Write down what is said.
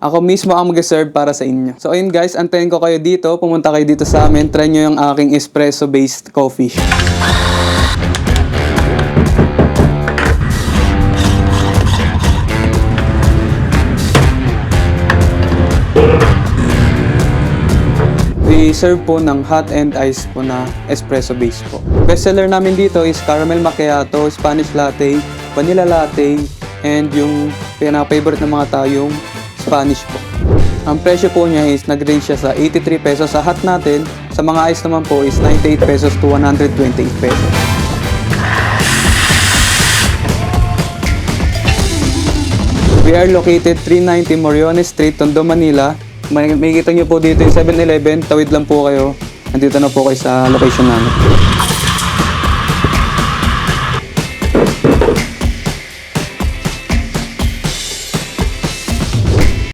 Ako mismo ang mag-serve para sa inyo. So ayun guys, antayin ko kayo dito. Pumunta kayo dito sa amin. Try nyo yung aking espresso-based coffee. I-serve po ng hot and ice po na espresso base po. Bestseller namin dito is caramel macchiato, Spanish latte, vanilla latte, and yung pinaka-favorite ng mga tao yung Spanish po. Ang presyo po niya is nag-range siya sa 83 pesos sa hot natin. Sa mga ice naman po is 98 pesos to 128 pesos. We are located 390 Moriones Street, Tondo, Manila. Makikita nyo po dito yung 7-Eleven. Tawid lang po kayo. Nandito na po kayo sa location namin.